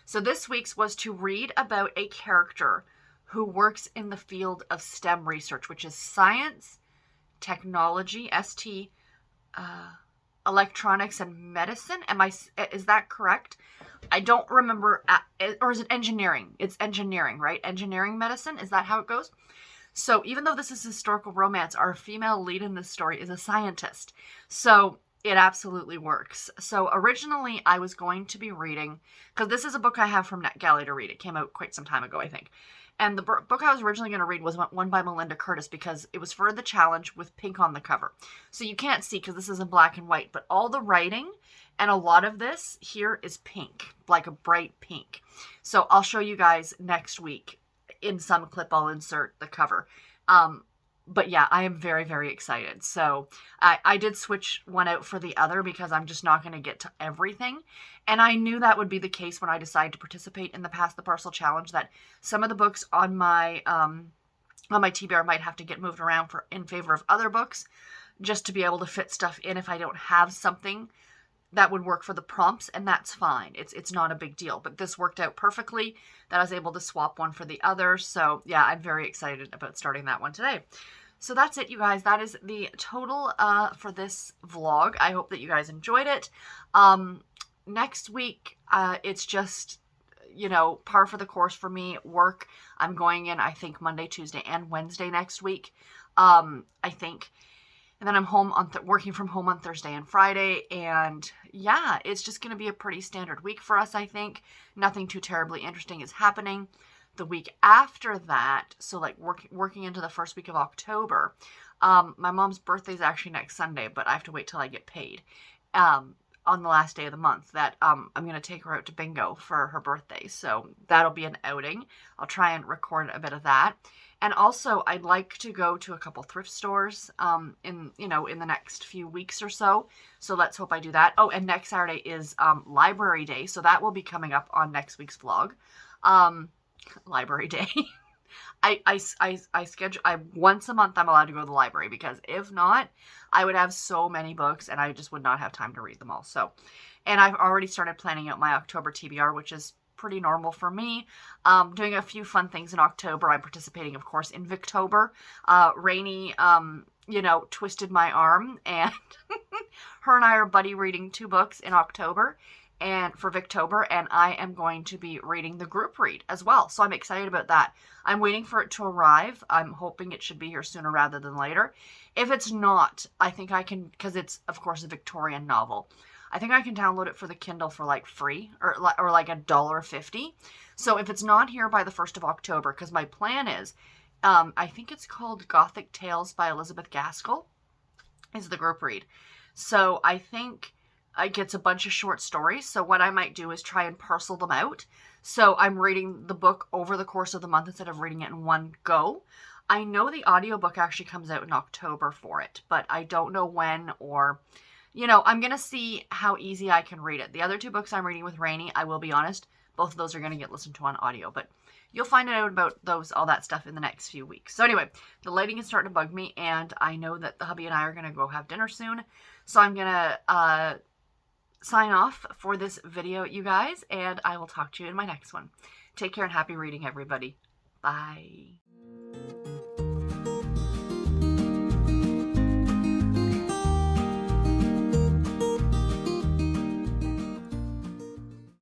So this week's was to read about a character who works in the field of STEM research, which is science, technology, electronics, and medicine. Is that correct? I don't remember, or is it engineering? It's engineering, right? Engineering medicine, is that how it goes? So even though this is historical romance, our female lead in this story is a scientist. So it absolutely works. So originally I was going to be reading, because this is a book I have from NetGalley to read. It came out quite some time ago, I think. And the book I was originally going to read was one by Melinda Curtis, because it was for the challenge with pink on the cover. So you can't see because this is in black and white, but all the writing and a lot of this here is pink, like a bright pink. So I'll show you guys next week. In some clip, I'll insert the cover. But yeah, I am very, very excited. So I did switch one out for the other because I'm just not going to get to everything. And I knew that would be the case when I decided to participate in the Pass the Parcel challenge, that some of the books on my TBR might have to get moved around in favor of other books, just to be able to fit stuff in if I don't have something that would work for the prompts, and that's fine. It's not a big deal. But this worked out perfectly, that I was able to swap one for the other. So yeah, I'm very excited about starting that one today. So that's it, you guys. That is the total for this vlog. I hope that you guys enjoyed it. Next week, it's just, you know, par for the course for me. Work, I'm going in, I think, Monday, Tuesday, and Wednesday next week, I think. And then I'm home working from home on Thursday and Friday. And yeah, it's just going to be a pretty standard week for us, I think. Nothing too terribly interesting is happening. The week after that, so like working into the first week of October, my mom's birthday is actually next Sunday, but I have to wait till I get paid on the last day of the month. That I'm going to take her out to bingo for her birthday. So that'll be an outing. I'll try and record a bit of that. And also, I'd like to go to a couple thrift stores in the next few weeks or so. So let's hope I do that. Oh, and next Saturday is Library Day. So that will be coming up on next week's vlog. Library Day. I schedule, once a month I'm allowed to go to the library, because if not, I would have so many books and I just would not have time to read them all. So, and I've already started planning out my October TBR, which is pretty normal for me. Doing a few fun things in October. I'm participating, of course, in Victober. Rainey, twisted my arm, and her and I are buddy reading 2 books in October and for Victober, and I am going to be reading the group read as well. So I'm excited about that. I'm waiting for it to arrive. I'm hoping it should be here sooner rather than later. If it's not, I think I can, because it's, of course, a Victorian novel. I think I can download it for the Kindle for like free, or like $1.50. So if it's not here by the 1st of October, because my plan is, I think it's called Gothic Tales by Elizabeth Gaskell, is the group read. So I think it gets a bunch of short stories. So what I might do is try and parcel them out. So I'm reading the book over the course of the month instead of reading it in one go. I know the audiobook actually comes out in October for it, but I don't know when, or, I'm going to see how easy I can read it. The other 2 books I'm reading with Rainey, I will be honest, both of those are going to get listened to on audio, but you'll find out about all that stuff in the next few weeks. So anyway, the lighting is starting to bug me, and I know that the hubby and I are going to go have dinner soon. So I'm going to sign off for this video, you guys, and I will talk to you in my next one. Take care and happy reading, everybody. Bye.